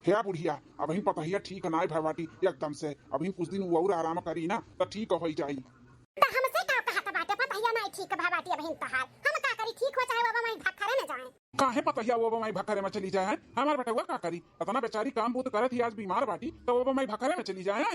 हे बुढ़िया अब पतहिया ठीक नाय भाई बाटी एकदम से अब कुछ दिन और आराम करी ना तो ठीक हो जाई। तो हमसे का कहत बाटे पतहिया नाय ठीक भाई बाटी अब तहार हम का करी ठीक हो चाहे बाबा मैं भखरे में जाए काहे पतहिया वो मैं भखरे में चली जाए हमार बेटा का करी इतना बेचारी काम बूत करत ही आज बीमार बाटी तो वो मैं भखरे में चली जाए।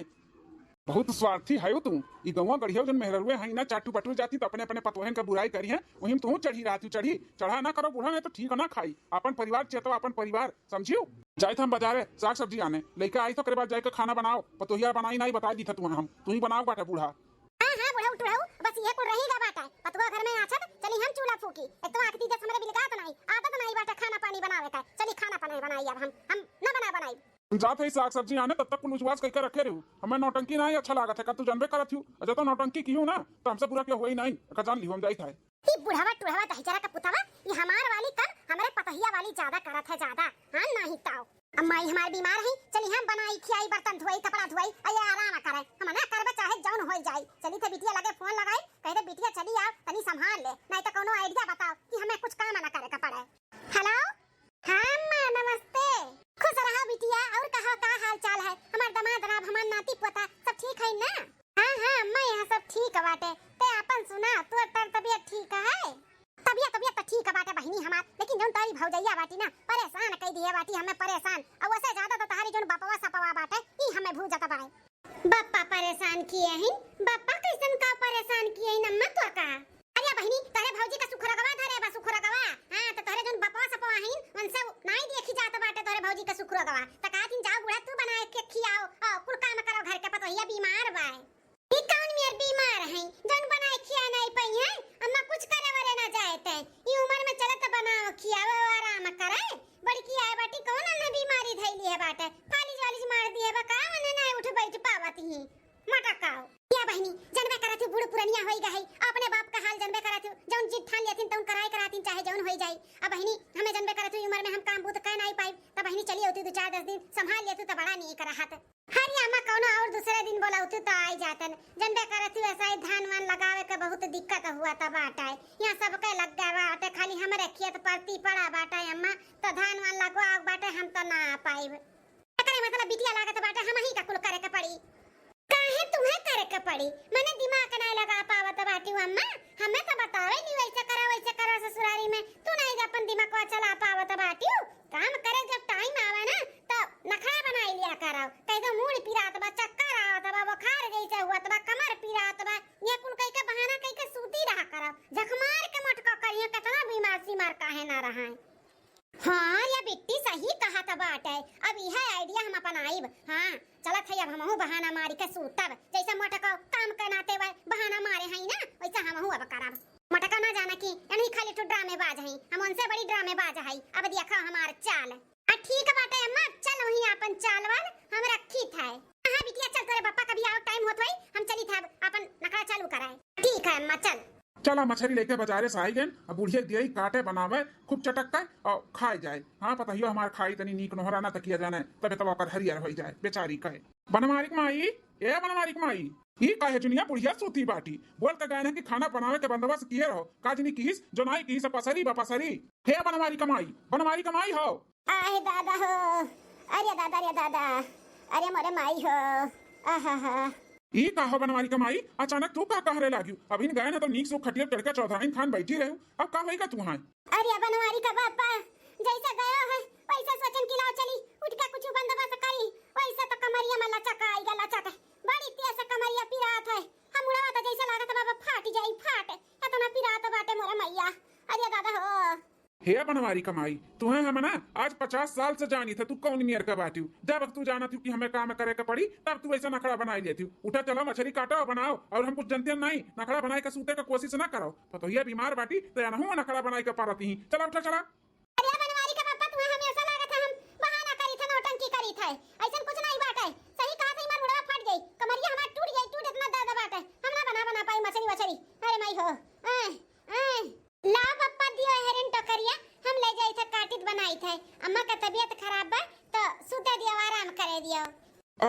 बहुत स्वार्थी है तू ई गवा गढ़िया जन मेहरुए है ना चाटू पटू जाती तो अपने अपने पतोहन का बुराई करी है वही तू चढ़ी रहती चढ़ी चढ़ा ना करो बूढ़ा नहीं तो ठीक ना खाई अपन परिवार चेतो अपन परिवार समझियो। जाए हम बाजारे साग सब्जी आने लेके आई तो करे बाद जाके खाना बनाओ पतोहिया बनाई नहीं बता दी था तू हम तू ही बनाओ बाटा बूढ़ा। हां हां बूढ़ा उठू बस ये कुल रहेगा बाटा पतवा घर में आछत चली हम चूल्हा फूकी एक तो आखती दस हमरे बिलगा तो नहीं आदत नहीं बाटा खाना पानी बनावे का चली खाना पानी बनाई अब हम ना बनाई जाते ही साग सब्जी आने तब तक कुल विश्वास करके रखे रहू हमें नौटंकी नहीं अच्छा लागत है का तू जानबे करत हूं अजय तो नौटंकी की हूं ना तो हमसे पूरा क्या होई नहीं का जान ली हम जाई था ई बुढ़ावा टुढ़ावा दहिजरा का पुतावा ये हमार वाली कब हमरे पतहिया वाली ज्यादा करत है ज्यादा हां नहीं ताओ अम्मा हमार बीमार है चली हम बनाई खियाई बर्तन धोई कपड़ा धोई अये आराम करे हम ना करबे चाहे जौन होई जाई चली तो बिटिया लगे फोन लगाई कह दे बिटिया चली आओ तनी संभाल ले नहीं तो कोनो आईडिया बताओ कि हमें कुछ काम ना करे का पड़े। हेलो हां अम्मा नमस्ते खुश रहो बिटिया और कहो का हाल चाल है हमार दामाद राब हमार नाती पोता सब ठीक है ना। हां हां अम्मा यहां सब ठीक बाटे ते अपन सुना तू तबियत ठीक है तबियत तो ठीक बाटे बहिनी हमार लेकिन जोन तारी भौजैया बाटी ना परेशान कई दिए बाटी हमें परेशान और वैसे ज्यादा तो तारी जोन बापवा सपवा बाटे ई हमें भूजत बाए बापा परेशान किए हैं बापा कैसन का परेशान किए हैं अम्मा तो का अरे बहिनी तारे भौजी का सुखरगवा धरे बा सुखरगवा हां तो तारे जोन बापवा सपवा हैं उनसे नहीं देखी जात बाटे तारे भौजी का सुखरगवा त का दिन जाओ बुढ़ा तू बनाए के खियाओ कुल काम करो घर के पतोहिया बीमार बाए ई कौन मेर बीमार है जन बनाए खिया नहीं पई है अम्मा कुछ करे वरे ना जाते ई उम्र में चलत बनाओ खियाओ आराम करे बड़की आए बाटी कौन न बीमारी धैली है बाटे फालिज वालिज मार दिए बा का मने ना उठ बैठ पावती ही मटकाओ या बहिनी जनबे करत बूढ़ पुरनिया होई गई अपने बाप का हाल जनबे करत जौन जिद ठान लेथिन तौन कराई करातिन चाहे जौन होई जाई अब बहिनी हमें जनबे करत उम्र में हम काम बूत कर नहीं पाई त बहिनी चली होती 2-4-10 दिन संभाल लेतु त बड़ा नहीं करहत हरी अम्मा कौनो और दूसरे दिन बोलाउतु तो आई जातन जनबे करत ऐसा ही धान वान लगावे के बहुत दिक्कत हुआ था बाटा यहाँ सबके लग गए बाटे खाली हमरे खेत परती पड़ा बाटा अम्मा तो धान वान लगवा बाटे हम तो ना पाइब एकरे मतलब बिटिया लागत बाटे हम ही का कुल करे के पड़ी काहे तुम्हें करे के पड़ी मैंने दिमाग नहीं लगा पावत बाटी अम्मा हमें तो बतावे नहीं वैसे करो ससुरारी में तू नहीं अपन दिमाग को चला पावत बाटी काम करे जब टाइम आवे ना तो नखरा बनाई लिया करो कहीं तो मूड पिरात बा चक्कर आवत बा बुखार जैसे हुआ बा कमर पिरात बा ये कुल कहीं के बहाना कहीं के सूती रहा करो जखमार के मटका करिए कितना बीमार सीमार काहे ना रहा है। हाँ ये बिट्टी सही कहा था बाटे अब यह आइडिया हम अपन आइब हाँ चलत है अब हमहू बहाना मारी के सूतब जैसा मटका काम करनाते हुए बहाना मारे हैं ना वैसा हमहू अब करब मटका ना जाना कि नहीं खाली तो ड्रामेबाज हैं हम उनसे बड़ी ड्रामेबाज हैं अब देखा हमार चाल ठीक बाटे अम्मा चल वही अपन चाल वाल हम रखी था हां बिटिया चल तोरे पापा कभी आओ टाइम होत होई हम चली था अपन नखरा चालू कराए ठीक है अम्मा चल चला मछली लेके बाजारे से आई गए अब बुढ़िया दियई काटे बनावे खूब चटक और खाए जाए। हाँ पता ही हमार खाई तनी नीक नोहरा ना तकिया जाने तबे तब ओकर हरियर हो जाए बेचारी कहे बनमारिक माई ए बनमारिक माई ई कहे जुनिया बुढ़िया सूती बाटी बोल के गए कि खाना बनावे के बंदोबस्त किए रहो काजनी किस जो नहीं किस पसरी बपसरी हे बनमारी कमाई हो आहे दादा हो अरे दादा अरे मोरे माई हो आहा ई का हो बनवारी कमाई अचानक तू का कहरे लागियो अभी गए ना तो नीक सो खटिया चढ़ के चौधाइन खान बैठी रहू अब का होएगा तू हां अरे बनवारी का बापा जैसा गया है वैसा सोचन की लाओ चली उठ के कुछ बंदोबस्त करी वैसा तो कमरिया में लचका आई गला लचक बड़ी तेज से कमरिया पिरात है हम उड़ावा तो जैसा लागत बाबा फाट जाई फाट इतना पिरात बाटे मोरे मैया अरे दादा हो हे बनवारी कमाई तुम्हें हम ना आज 50 साल से जानी था तू कौन नियर का बाटी जब तू जाना थी कि हमें काम करे का पड़ी तब तू ऐसा नखड़ा बनाई लेती उठा चलो मछली काटो बनाओ और हम कुछ जानते नहीं नखड़ा बनाए का सूते का कोशिश ना करो तो ये बीमार बाटी तो या ना नखड़ा बनाई का पारती चला उठा चला अरे बनवारी का पापा तुम्हें हमेशा लागत हम बहाना करी था नौटंकी करी था ऐसा कुछ नहीं बाटे सही कहा था मार मुड़वा फट गई कमरिया हमार टूट इतना दादा बाटे हम ना बना पाई मछली अरे माई हो ला पप्पा दियो हेरन टकरिया हम ले जाई थे काटित बनाई थे अम्मा का तबीयत खराब बा तो सुते दियो आराम करे दियो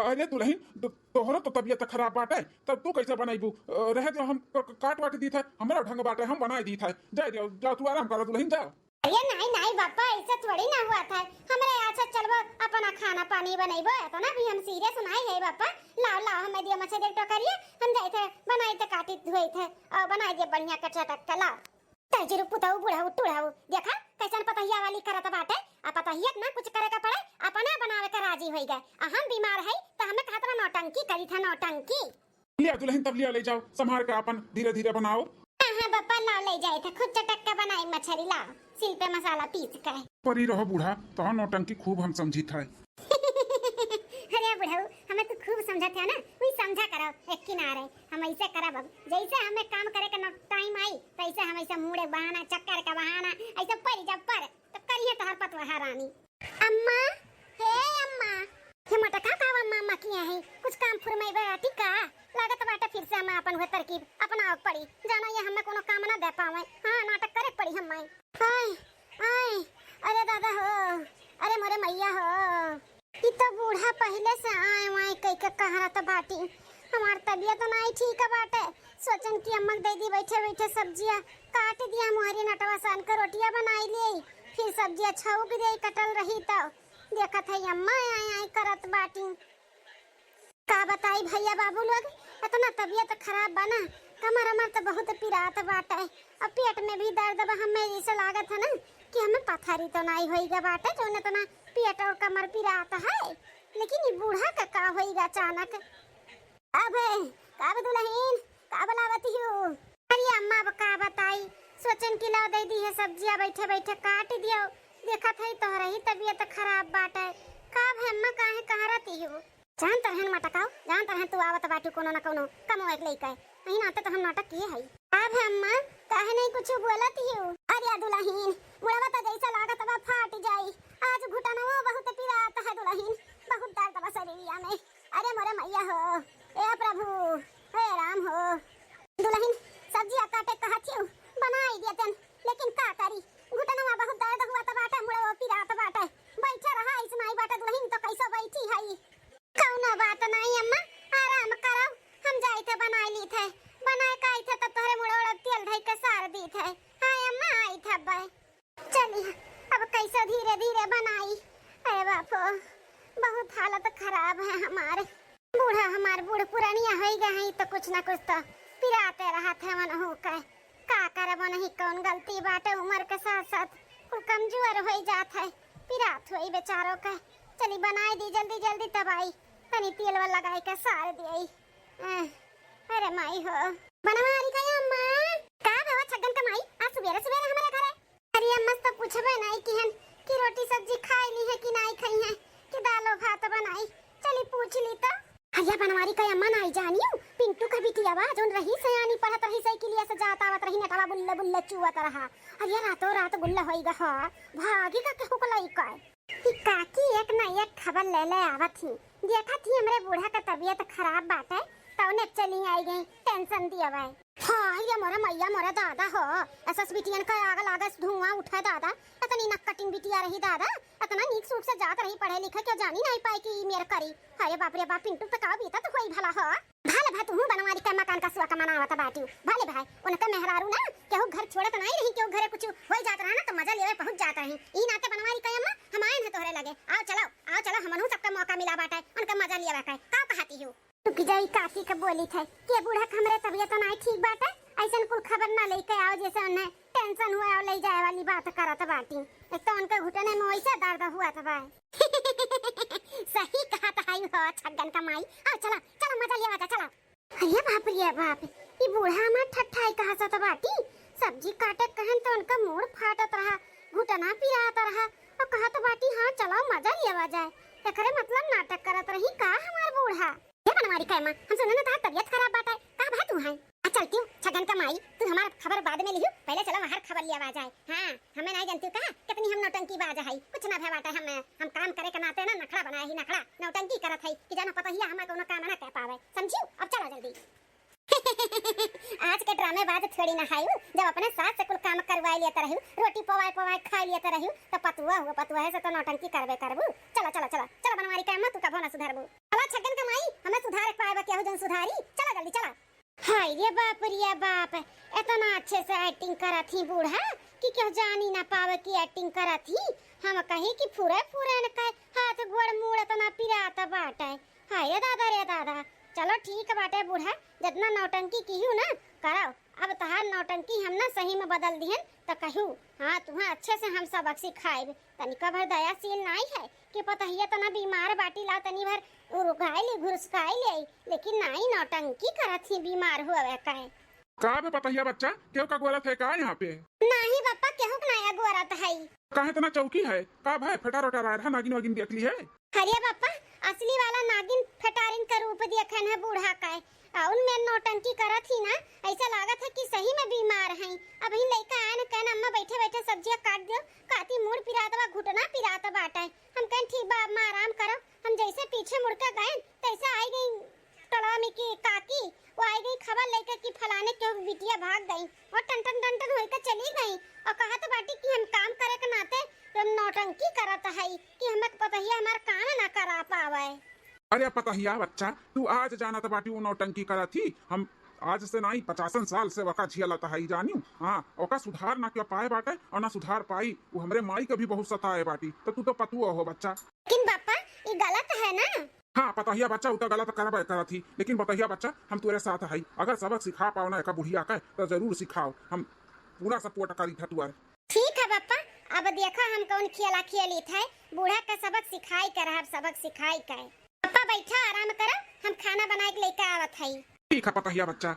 अरे दुल्हन तोहरा तो तबीयत खराब बाटे तब तू कैसे बनाईबू रह जो हम काट वाट दी था हमरा ढंग बाटे हम बनाई दी था जाओ तू आराम करो दुल्हन जाओ ये नहीं नहीं बापा ऐसा थोड़ी ना हुआ था। हमरे अच्छा चलबो अपना खाना पानी बनैबो तो ना भी हम सीरियस सुनाई है बापा। लाओ लाओ हमें दियो मछली एक टोकरिया हम जाई थे बनाई थे काटी धोई थे और बनाई दे बढ़िया कच्चा टक्का लाओ। तजरू पुताऊ बुढ़ाऊ टुढ़ाऊ देखा कैसन पतहिया वाली करत बाटे। आ पतहिया ना कुछ करे का पड़े अपना बनावे का राजी होई गए। हम बीमार है तो हमें खातरा नौटंकी करी था नौटंकी। लिया दुल्हन तब लिया ले जाओ संभाल के अपन धीरे धीरे बनाओ। हां बापा लाओ ले जाए थे खुद चटक्का बनाई मछली लाओ सिल पे मसाला पीस कर। परी रहो बूढ़ा तो नौटंकी खूब हम समझी था। अरे बुढ़ाऊ हमें तो खूब समझा था ना वही समझा करो एक किनारे हम ऐसे करब जैसे हमें काम करे का टाइम आई तैसे हम ऐसे मुड़े बहाना चक्कर का बहाना ऐसे पर जब पर तो करिए तोहर पतवा रानी। अम्मा हे अम्मा हे मटका का अम्मा किया है कुछ काम फुरमाई बैठी का लागत बाटा फिर से हम अपन हुए तरकीब अपना पड़ी जानो ये हमें कोनो काम ना दे पावे। हां नाटक करे पड़ी हम आए आए अरे दादा हो अरे मोरे मैया हो ई तो बूढ़ा पहले से आए वाई कई के कहा तो बाटी हमार तबीयत नहीं ठीक है बाटे। सोचन की अम्मा दे दी बैठे बैठे सब्जियां काट दिया मोहरी नटवा सान कर रोटियां बनाई ली फिर सब्जियां छौक दे कटल रही तो देखा था अम्मा आई करत बाटी। का बताई भैया बाबू लोग इतना तबीयत खराब बना कमर अमर तो बहुत पिरात बाटे अब पेट में भी दर्द बा। हमें ऐसा लागत है ना कि हमें पथरी तो नहीं होईगा बाटे जो ने तना पेट और कमर पिरात है लेकिन ये बूढ़ा का होईगा अचानक। अब का दुल्हन का बुलावती हो। अरे अम्मा का बताई सोचन की ला दे दी है सब्जियां बैठे बैठे काट दियो देखा था तो रही तबीयत खराब बाटे का अम्मा काहे कह रहती हो। जान तरहन मटकाओ जान तरहन तू आवत बाटू कोनो ना कोनो कमो एक लइका नहीं नाते तो हम नाटक किए हई। अब अम्मा काहे नहीं कुछ बोलत हो। अरे दुल्हन मुड़वा तो जैसा लागत बा फाट जाई आज घुटनवा बहुत पीड़ात है दुल्हन बहुत दर्द बा शरीरिया में। अरे मोरे मैया हो ए प्रभु हे राम हो। दुल्हन सब्जी काटे कहत हूं बनाई देतन लेकिन का करी घुटनवा बहुत दर्द हुआ त बाटा मुड़वा पीड़ात बाटा बैठा रहा इस नहीं बाटा दुल्हन तो कैसे बैठी हई। कौनो बात नहीं अम्मा आराम करो हम जाई थे बनाई ली थे बनाए काई थे तो तोरे मुड़वा तेल धई के सार दी थे। हाय अम्मा आई था बे चलिए अब कैसे धीरे धीरे बनाई। अरे बापो बहुत हालत खराब है हमारे बूढ़ा हमारे बूढ़ पुरानिया हो गए तो कुछ ना कुछ तो पिराते रहा थे मन हो का करब नहीं कौन गलती बाटे उम्र के साथ साथ कुल कमजोर हो जात है पिरात होई बेचारों का। चली बनाई दी जल्दी जल्दी तब आई तनी तेल वाला लगाई के सार दी। अरे माई हो बनवारी का अम्मा का बाबा छगन का माई आज सवेरे सवेरे हमारे घर है। अरे अम्मा तो पूछबे नहीं कि रोटी सब्जी खाई ली है कि नहीं खाई है कि दाल भात बनाई चली पूछ ली तो। हरिया बनवारी का अम्मा नहीं जानियो पिंटू का बिटिया बा जोन रही सयानी पढ़त रही साइकिलिया से जात आवत रही नटवा बुल्ले बुल्ले चुवत रहा। हरिया रातों रात गुल्ला होईगा हा भागी का केहू को लई का कि काकी एक ना एक खबर ले ले आवत थी देखा थी हमरे बूढ़ा का तबीयत खराब बाटे तौने चली आई गई टेंशन दिया भाई। हां ये मोरा मैया मोरा दादा हो एसएस बिटियन का आग लागस धुआं उठा दादा इतनी नक कटिंग बिटिया रही दादा इतना नीक सूट से जात रही पढ़े लिखे क्यों जानी नहीं पाई कि मेरे करी। अरे बाप रे बाप पिंटू तो का बीता तो होई भला हो भले भाई तू बनवारी का मकान का सुआ का मनावत बाटी भले भाई उनका मेहरारू ना केहू घर छोड़त नहीं रही केहू घरे कुछ होई जात रहा ना तो मजा लेवे पहुंच जात रही ई नाते बनवारी का अम्मा हम आए हैं तोहरे लगे आओ चलो हमनहु सबका मौका मिला बाटे उनका मजा लिया का कहती हो। रुक जाई काकी का बोली थे के बूढ़ा हमरे तबीयत नहीं ठीक बाटे ऐसन कुल खबर ना लेके आओ जैसे उन्हें टेंशन हुआ और ले जाए वाली बात करत बाटी एक तो उनके घुटने में वैसा दर्द हुआ था भाई। सही कहा था हाई हो छगन का माई आओ चला चला मजा लिया चला। अरे बाप रे बाप ये बूढ़ा हमार ठट्ठाई कहा सा था बाटी सब्जी काटे कहन तो उनका मुंह फाटत रहा घुटना पिरात रहा और कहा तो बाटी हां चलो मजा लिया जाए एकरे मतलब नाटक करत रही का हमार बूढ़ा। ये बनवारी का अम्मा हम सुने ना था तबीयत खराब बात है का भाई तू है चलती हूँ छगन का माई तू हमारा खबर बाद में लियो पहले चलो हर खबर लिया आ जाए। हाँ हमें नहीं जानती कहा कितनी हम नौटंकी बाज है कुछ ना भय बाटे हम काम करे के नाते ना नखड़ा बनाए ही नखड़ा नौटंकी करत है कि जाना पता ही हमें कोनो काम ना कह पावे समझियो अब चलो जल्दी। आज के ड्रामे बाद थोड़ी ना खायू जब अपने साथ से कुल काम करवा लेते रहू रोटी पवाए खा लेते रहू तो पतुआ है से तो नौटंकी करबे करबू। चलो बनवारी का अम्मा तू कबो ना सुधरबू चलो छगन का माई हमें सुधार पाएबा केहू जन सुधारी चलो जल्दी चला। हाय रे बाप इतना अच्छे से एक्टिंग करा थी बूढ़ा कि क्यों जानी ना पावे की एक्टिंग करत ही। हम कही कि फुरे फुरे न कहे हाथ गोड़ मुड़ तना पिराता बाटे। हाय रे दादा चलो ठीक बाटे बूढ़ा, जितना नौटंकी की हूँ ना करो। अब तहार नौटंकी हम ना सही में बदल दिहन त कहू हाँ तुम्हें अच्छे से हम सबक सिखाएब। तनिका भर दयाशील नहीं है कि पतहिया तना बीमार बाटी ला तनी भर रुकाई घुसकाई ले, लेकिन नहीं नौटंकी करत ही बीमार हुए कहे। का बे पतहिया बच्चा क्यों का गोरत है का यहाँ पे? नहीं पापा केहू के नया गोरत है। काहे तना चौकी है का भाई फटा रोटा रहा नागिन वागिन देख ली है? अरे पापा असली वाला नागिन फटारिन का रूप देखन है बूढ़ा का और उनमें नौटंकी करत ही ना ऐसा लागत है कि सही में बीमार हैं। अभी लड़का आए न कहना अम्मा बैठे बैठे सब्जियां काट दो, काती मुड़ पिरातवा घुटना पिराता बाटा है। हम कहन ठीक बा अम्मा आराम करो। हम जैसे पीछे मुड़ कर गए तैसे आई गई टड़वा में की काकी, वो आई गई खबर लेकर कि फलाने के बिटिया भाग गई और टन होकर चली गई और कहा तो बाटी कि हम काम करे के नाते तो नौटंकी करत है कि हमें पतहिया हमार काम ना करा पावे। अरे पतहिया बच्चा तू आज जाना तो बाटी वो नौटंकी करा थी। हम आज से नहीं 50 साल से वका झिया लता है जानियो। हाँ ओका सुधार ना क्या पाए बाटे और ना सुधार पाई वो हमरे माई का भी बहुत सताए बाटी। तो तू तो पतुआ हो बच्चा। लेकिन पापा ये गलत है ना? हाँ पतहिया बच्चा उतना गलत करा थी, लेकिन पतहिया बच्चा हम तुम्हारे साथ है। अगर सबक सिखा पाओ ना बुढ़िया का तो जरूर सिखाओ, हम पूरा सपोर्ट करी था तुअर। ठीक है पापा, अब देखो हम कौन खियाला खियाली था बूढ़ा का सबक सिखाई कर, सबक सिखाई कर। पापा बैठा आराम करो, हम खाना बना के लेकर आवत है। ठीक है पतहिया बच्चा।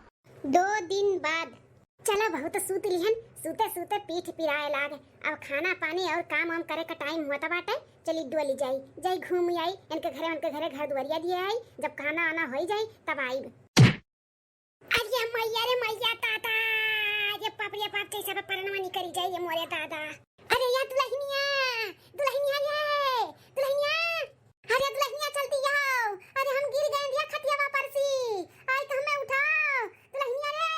2 दिन बाद चलो बहुत सूत लिहन, सूते सूते पीठ पिराए लाग। अब खाना पानी और काम वाम करे का टाइम हुआ बाटे। चली डोली जाई घूम आई इनके घरे घर दुआरिया दिए आई। जब खाना आना हो जाई तब आई। अरे मैया रे मैया दादा, ये पाप कैसा परनवा नहीं करी जाए ये मोरे दादा। अरे या दुल्हनिया ये दुल्हनिया, अरे दुल्हनिया चलती आओ। अरे हम गिर गए दिया खटिया पर सी, आई तो हमें उठाओ दुल्हनिया रे।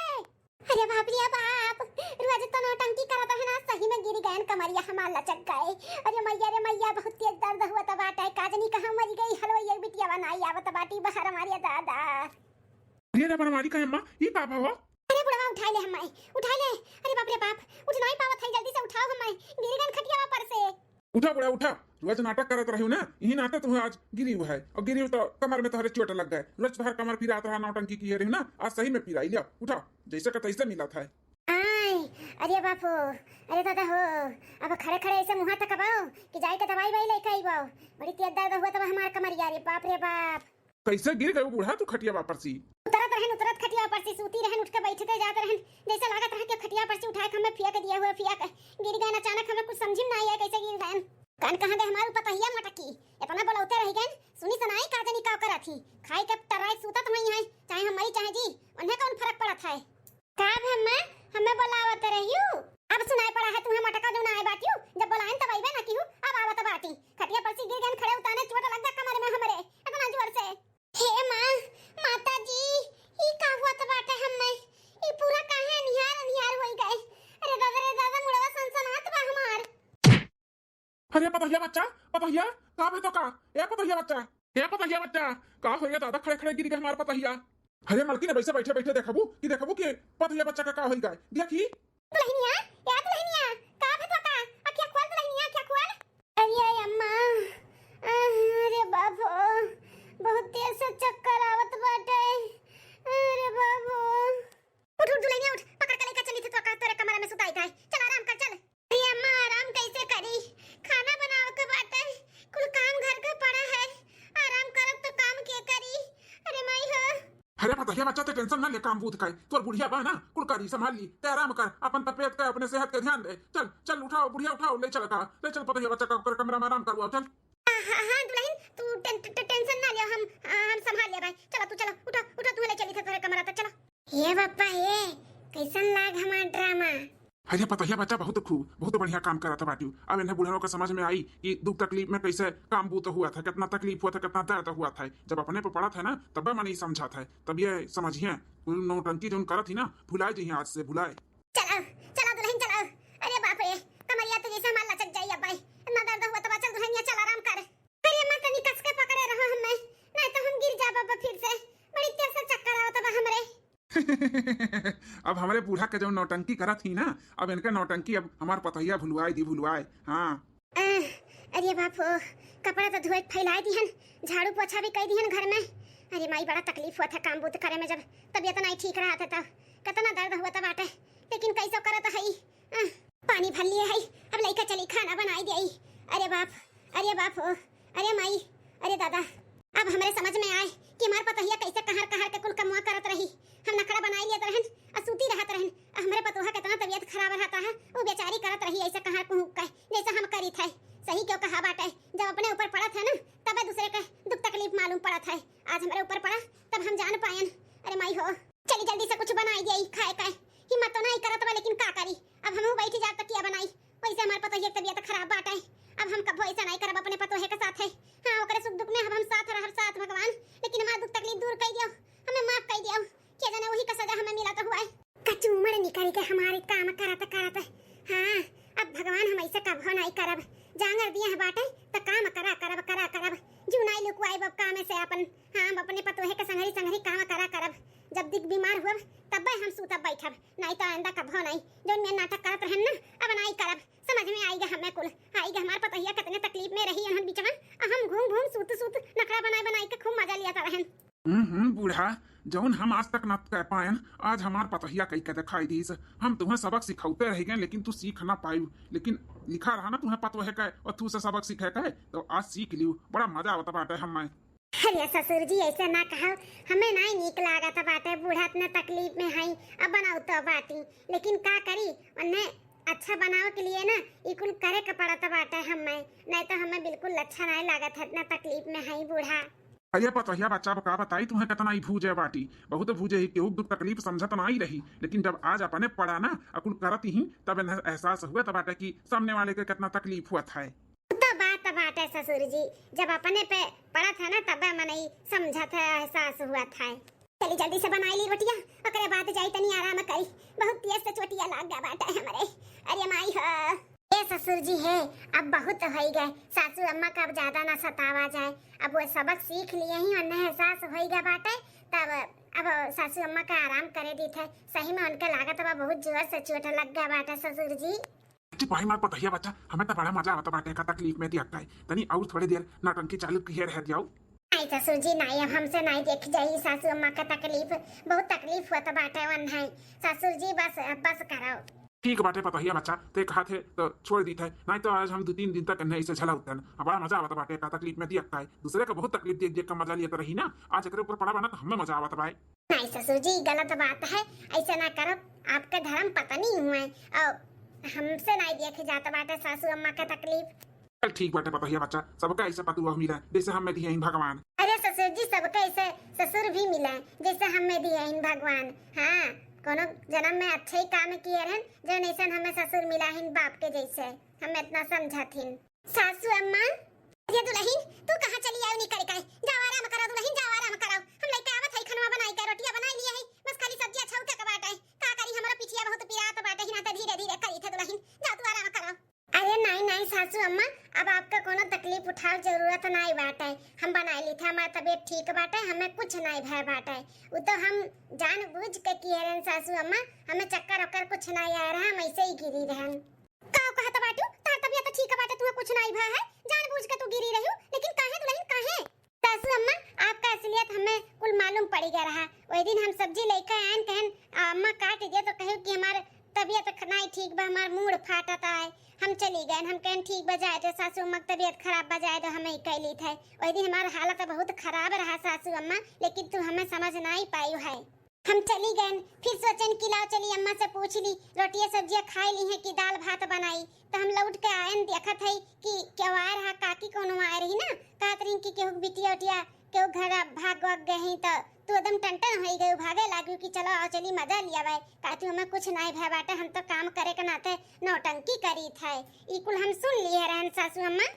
अरे बाप रे बाप, रोज तो नौटंकी करत है ना, सही में गिर गए कमरिया हमार लचक गए। अरे मैया बहुत तेज दर्द हुआ था बाटा, काजनी कहां मर गई हलवा ये बिटिया बनाई आवत बाटी बाहर हमारी दादा। ये रे बनवारी का अम्मा ये का भाव? अरे बुढ़वा उठा ले हमारे, उठा ले। अरे बाप रे बाप उठ नहीं पावत है, जल्दी से उठाओ हमारे, गिर गए खटिया पर से। उठा बुढ़ा उठा, रोज नाटक करत रही ना, यही नाटक तुम्हें आज गिरी हुआ है और गिरी तो कमर में तुम्हारे चोट लग गए। रोज तुम्हारा कमर फिरात रहा नौटंकी की रही ना, आज सही में फिराई लिया। उठा जैसे का तैसे मिला था। अरे बापू, अरे दादा हो, अब खड़े खड़े ऐसे मुंह तक कबाओ कि जाए के दवाई वाई लेके आईबाओ। बड़ी तेज दर्द हुआ तब हमारा कमरिया रे बाप रे बाप। कैसे गिर गए बूढ़ा तू खटिया वापर सी? उतरत खटिया पर से सूती रहन, उठ के बैठते जाते रहन, जैसे लागत रहा कि खटिया पर से उठाए के हमें फेंक दिया हुआ गिर गए। अचानक हमें कुछ समझ में नहीं आया कैसे गिर गए। कान कहां गए हमारे पतहिया मटकी, इतना बोलौते रह गए। सुनी सुनाई काजनी का करा थी, खाई के टराई सूतत वही है, चाहे हम मरी चाहे जी, उन्हें कौन फर्क पड़त है। का हमें बोलावत रहियो, अब सुनाई पड़ा है तुम्हें मटका जो ना आए बाटियो, जब बोलाएं तब आइबे ना किहू। अब आवत बाटी खटिया पर से गिर गए, खड़े उताने चोट लग गया कमर में हमरे इतना जोर से। हे मां माता जी ई का हुआ त बाटे हमें, ई पूरा काहे निहार होई गए। अरे दादा मुड़वा सनसनात बा हमार। अरे पतहिया बच्चा पतहिया का बे तो का ए पतहिया बच्चा का हो गया दादा? खड़े खड़े गिर गए हमार पतहिया। अरे मलकी ने वैसे बैठे बैठे देखबू कि पतहिया बच्चा का होई गए। देखी दुल्हनिया का बे तो का अखिया खोल दुल्हनिया, अखिया खोल। अरे अम्मा, अरे बाबू बहुत तेज से चक्कर आवत बाटे। अरे बाबू उठ दुल्हनिया उठ, पकड़ के लेकर चली थी तो का तेरे कमरे में सुताई था। चल आराम कर चल। अरे अम्मा आराम कैसे करी, खाना बनाव के बाटे, कुल काम घर का पड़ा है, आराम करब तो काम के करी। अरे माई हो। अरे पतहिया बच्चा ते टेंशन ना ले, काम बूथ खाए तोर बुढ़िया बा ना, कुल करी संभाल ली ते आराम कर, अपन तबियत का अपने सेहत का ध्यान दे। चल उठाओ बुढ़िया उठाओ, ले चल पतहिया बच्चा का कमरा में आराम करवाओ। चल हां दुल्हन तू टेंशन ना ले, हम संभाल ले भाई। चलो तू चलो उठा तू ले चली थे तेरे कमरा तक। चलो ये बापा ये कैसन लाग हमारा ड्रामा। अरे पतहिया बच्चा बहुत बढ़िया काम करा था बाटी। अब इन्हें बुढ़ानों को समझ में आई कि दुख तकलीफ में कैसे काम बूत हुआ था, कितना तकलीफ हुआ था, कितना दर्द हुआ था। जब अपने पे पड़ा था ना तब मैं नहीं समझा था, तब ये समझिए नौटंकी जो करा थी ना भुलाए जी आज से भुलाए। चलो दुल्हन चलो। अरे बाप रे कमरिया तो जैसे हमारा लचक जाई। अब भाई इतना दर्द हुआ तब चल दुल्हनिया चल आराम कर। अरे मैं तनी कस के पकड़े रहो हमें, नहीं तो हम गिर जा बाबा फिर से। बड़ी तेज से चक्कर आवत बा हमरे। अब हमारे बूढ़ा के जो नौटंकी करत थी ना, अब इनके नौटंकी अब हमार पतैया भुलवाए। हाँ अरे बाप हो, कपड़ा तो धोए फैला दिहन, झाड़ू पोछा भी कर दिहन घर में। अरे माई बड़ा तकलीफ हुआ था काम बूत करे में, जब तबीयत नहीं ठीक रहा था तब कितना दर्द हुआ था बाटे, लेकिन कैसे करत हई। पानी भर लिए हई, अब लइका चली खाना बनाई दे। अरे बाप हो, अरे माई, अरे दादा, अब हमारे समझ में आए कि हमार पतोहिया कैसे कहार के कुल कमुआ करत रही। हम नखरा बनाई लेत रहन, सूती रहत रहन, हमारे पतोहा कितना तबीयत खराब रहता है, वो बेचारी करत रही ऐसे कहार कुहू के जैसा हम करी थे। सही क्यों कहा बाटे, जब अपने ऊपर पड़ा था ना तब दूसरे के दुख तकलीफ मालूम पड़ा था। आज हमारे ऊपर पड़ा तब हम जान पायन। अरे माई हो, चली जल्दी से कुछ बनाई दे खाए का। हिम्मत तो नहीं करत बा, लेकिन का करी, अब हम बैठ जा तक क्या बनाई। वैसे हमारे पतोहिया की तबीयत खराब बाटे, अब हम कब ऐसा नहीं करब अपने पतोहे के साथ है। हाँ, ओकरे सुख दुख में अब हम साथ रह साथ भगवान, लेकिन हमारा दुख तकलीफ दूर कर दियो, हमें माफ कर दियो। क्या जाने वही का सजा हमें मिला तो हुआ है। कच्चू उमड़ निकल के हमारे काम करत। हाँ, अब भगवान हम ऐसे कब नहीं करब, जांगर दिया है बाटे तो काम करब जू नहीं लुकवाई बब काम से अपन। हाँ, हम अपने पतोहे के संगरी काम करब। जब दिख बीमार हुआ तब हम सूतब बैठब, नहीं तो आंदा कब नहीं। जो मैं नाटक करत रहन ना अब नहीं करब, समझ में आएगा हमें कुल आएगा। हमार पतोहिया कितने तकलीफ में रही उन बीच में, हम घूम सूत नखरा बनाई के खूब मजा लिया रहन। बूढ़ा, जौन हम आज तक न कह पायन, आज हमार पतोहिया कई के दिखाई दीस। हम तुम्हें सबक सिखाते रह गए, लेकिन तू सीख ना पायु। लेकिन लिखा रहा ना तुम्हें पतोहे का और तू से सबक सीखे का, तो आज सीख लियो। बड़ा मजा आवता बाटे हमें। अरे ससुर जी ऐसे ना कहो, हमें नहीं नीक लागत बाटे। बूढ़ा इतने तकलीफ में है, अब बनाओ तो बाटी, लेकिन का करी, उन्हें अच्छा बनाओ के लिए ना इकुल करे के पड़त बाटे हमें, नहीं तो हमें बिल्कुल अच्छा नहीं लागत है। इतना तकलीफ में है बूढ़ा। अरे पतोहिया बच्चा का बताई तुम्हें कितना ही भूजे बाटी, बहुत भूजे ही केहू दुख तकलीफ समझत नहीं रही, लेकिन जब आज अपने पड़ा ना अकुल करत ही तब इन्हें एहसास हुआ था बाटे कि सामने वाले के कितना तकलीफ हुआ था। तो बात है ससुर जी, जब अपने पे पड़ा था ना तब मैंने समझा था, एहसास हुआ था। चली जल्दी से बनाई ली रोटियां, ओकरे बाद जाई तनी आराम करी, बहुत तेज से चोटियां लाग गया बाटे हमारे। अरे माई हो, ये ससुर जी है अब बहुत हो गए, सासू अम्मा का अब ज्यादा ना सतावा जाए। अब वो सबक सीख लिए ही, उन्हें एहसास हो गया बाटे, तब अब सासू अम्मा का आराम करे दी थे। सही में उनके लागत अब बहुत जोर से चोट लग गया बाटे ससुर जी। भाई मार पतोहिया बच्चा, हमें तो बड़ा मजा आता बाटे का तकलीफ में दिया है। तनी और थोड़ी देर नाटंकी चालू किए रह जाओ। नहीं ससुर जी नहीं, अब हमसे नहीं देख जाई सासू अम्मा का तकलीफ, बहुत तकलीफ हुआ था बाटे वन है ससुर जी, बस कराओ। ठीक बाटे पतोहिया बच्चा, ते कहा थे तो छोड़ दी थे, नहीं तो आज हम 2-3 दिन तक नहीं इसे झला उतरन। बड़ा मजा आवता बाटे का तकलीफ में दिया है। दूसरे का बहुत तकलीफ देख का मजा लिया रही ना, आज एकरे ऊपर पड़ा बना तो हमें मजा आवता भाई। नहीं ससुर जी गलत बात है, ऐसे ना करो, आपका धर्म पता नहीं हुआ और हमसे नहीं देखे जाता बाटे सासू अम्मा का तकलीफ। चल ठीक बाटे पतोहिया बच्चा, सबका ऐसा पतुआ मिला जैसे हमें दिए भगवान। अरे ससुर जी सबका ऐसे ससुर भी मिला जैसे हमें दिए भगवान। हाँ, कोनो जन्म में अच्छे ही काम किए रहन, जो नैसन हमें ससुर मिला हिन बाप के जैसे, हमें इतना समझा थी। सासू अम्मा, ये दुल्हन तू कहाँ चली आई निकल के? जाओ आराम करो दुल्हन, जाओ आराम करो। हम लइका आवत है, खनवा बनाई के रोटियां बनाई लिए है, बस खाली सब्जी अच्छा के बाटे। का करी, हमरा पिठिया बहुत पिरात बाटे, हिना त धीरे धीरे करी थे दुल्हन, जाओ तू आराम करो। अरे नहीं सासू अम्मा, अब आपका कोनो तकलीफ उठाओ जरूरत नहीं बाटे, हम बनाई ली थे, हमारा तबीयत ठीक बाटे, हमें कुछ नहीं भय बाटे। वो तो हम जानबूझ के किए रहन सासू अम्मा, हमें चक्कर वक्कर कुछ नहीं आ रहा, हम ऐसे ही गिरी रहन। का कहत बाटू, तार तबीयत ठीक बाटे, तुम्हें कुछ नहीं भय है, जानबूझ के तू गिरी रही हो, लेकिन काहे दुल्हन काहे? सासू अम्मा आपका असलियत हमें कुल मालूम पड़ गया रहा। वही दिन हम सब्जी लेकर आए, कहन अम्मा काट दिया तो कहे कि हमारे तबीयत नहीं ठीक बा, हमार मूड फाटता है। हम चली गए, हम कहन ठीक बजाए तो सासू अम्मा की तबीयत खराब बजाए तो हमें कैली थे। वही दिन हमारा हालत बहुत खराब रहा सासू अम्मा, लेकिन तू हमें समझ नहीं पाई है। हम चली गए, फिर सोचन कि लाओ चली अम्मा से पूछ ली रोटियां सब्जियां खाई ली हैं कि दाल भात बनाई, तो हम लौट के आए देखत है कि क्यों आ रहा काकी कोनो आ रही ना, कहत रही कि केहू बिटिया उटिया केहू घर भाग गए हैं, तो तू एकदम टन हो गई, भागे लागी कि चलो आओ चली मजा लिया भाई। कहती हमें कुछ नहीं भय बाटे, हम तो काम करे के नाते नौटंकी करी थे। इकुल हम सुन लिए रहन सासू अम्मा।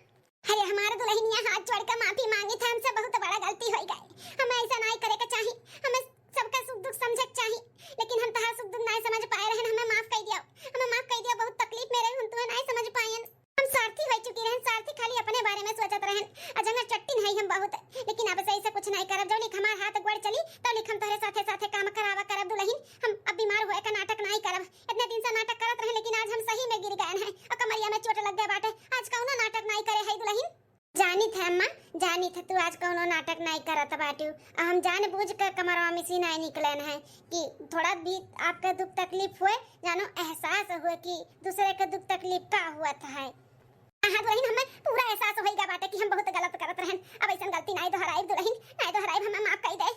अरे हमारे दुल्हनिया हाथ जोड़ के माफी मांगी थे, हमसे बहुत बड़ा गलती हो गई, हमें ऐसा नहीं करे के चाहिए, हमें सबका सुख दुख समझ चाहिए, लेकिन हम तहार सुख दुख नहीं समझ पाए रहन, हमें माफ कर दियो, हमें माफ कर दियो, बहुत तकलीफ में रही, हम तुम्हें नहीं समझ पाए। हम स्वार्थी हो चुकी रहन, स्वार्थी खाली अपने बारे में सोचत रहन, अजंगा चट्टी नहीं हम बहुत, लेकिन अब से ऐसा कुछ नहीं करब। जो लिख हमार हाथ गोड़ चली तो लिख हम तोरे साथे साथे काम करावा करब दुल्हन। हम अब बीमार होए का नाटक नहीं करब। इतने दिन से नाटक करत रहे लेकिन आज हम सही में गिर गए हैं और कमरिया में चोट लग गए बाटे। आज कौनो नाटक नहीं करे है दुल्हन। जानी थे अम्मा, जानी थे तू आज कौनो नाटक नहीं करत बाटू। हम जान बूझ कर कमरवा में से नहीं निकलन है कि थोड़ा भी आपका दुख तकलीफ हुए, जानो एहसास हुए कि दूसरे के दुख तकलीफ का हुआ था है। हाँ दुल्हन, हमें पूरा एहसास होइगा बाटे कि हम बहुत गलत करत रहन। अब ऐसा गलती नहीं दोहराई दुल्हन, नहीं दोहराई, हमें माफ कर दे।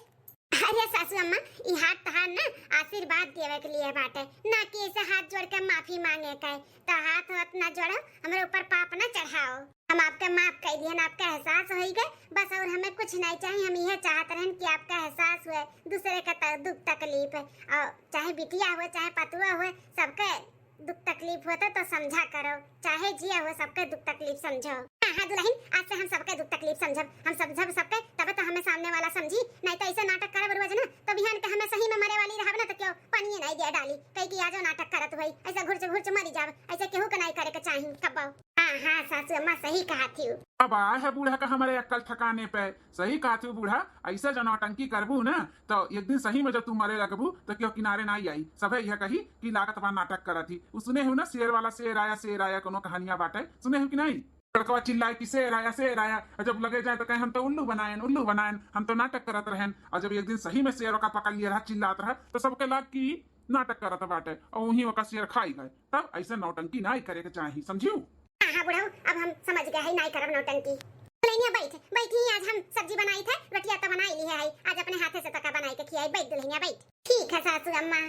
अरे सासू अम्मा, ई हाथ तहार ना आशीर्वाद देवे के लिए बाटे, ना कि ऐसे हाथ जोड़ के माफी मांगे के। तो हाथ ना जोड़ो, हमारे ऊपर पाप ना चढ़ाओ। हम आपका माफ कर दिए, आपका एहसास हो गए बस, और हमें कुछ नहीं चाहिए। हम यह चाहते रहन कि आपका एहसास हुए दूसरे का दुख तकलीफ है, और चाहे बिटिया हुए चाहे पतुआ हुए, सबके दुख तकलीफ होता तो समझा करो, चाहे जिया हुए सबके दुख तकलीफ समझो। हाँ दुल्हन, आज से हम सबके दुख तकलीफ समझब, हम समझब सबके, तब तो हमें सामने वाला समझी। नहीं तो ऐसे नाटक करब रोज ना तो बिहान के हमें सही में मरे वाली रहब ना तो क्यों पानी नहीं दिया डाली कहीं कि आजो नाटक करत हुई ऐसा घुरच घुरच मरी जाब। ऐसे केहू के नहीं करे के चाहिए कब। हाँ सासू अम्मा सही कहा थी। अब आया है बूढ़ा का हमारे अक्ल ठकाने पे। सही कहा थी बूढ़ा, ऐसा जो नौटंकी करबू ना तो एक दिन सही में जब तू मरे लगबू तो क्यों किनारे नहीं आई। सब यह कही कि लागत बा नाटक करा थी। सुने हो ना शेर वाला शेर आया कोनो कहानियां बाटे, सुने हो कि नहीं? लड़कवा चिल्लाए कि शेर आया, और जब लगे जाए तो कहे हम तो उल्लू बनाएन, हम तो नाटक करत रहन। और जब एक दिन सही में शेर का पकड़ लिया रहा चिल्लात रहा तो सबके लाग की नाटक करत बाटे और वही ओका शेर खाई गए। तब ऐसे नौटंकी नहीं करे के चाहिए, समझियो? हाँ बुढ़ऊ, अब हम समझ गए हैं, नहीं करब नौटंकी। दुल्हनिया बैठी आज हम सब्जी बनाई थे, रोटियां तो बनाई ली है, आज अपने हाथे से तका बनाई के खियाई। बैठ दुल्हनिया बैठ। ठीक है सासू अम्मा।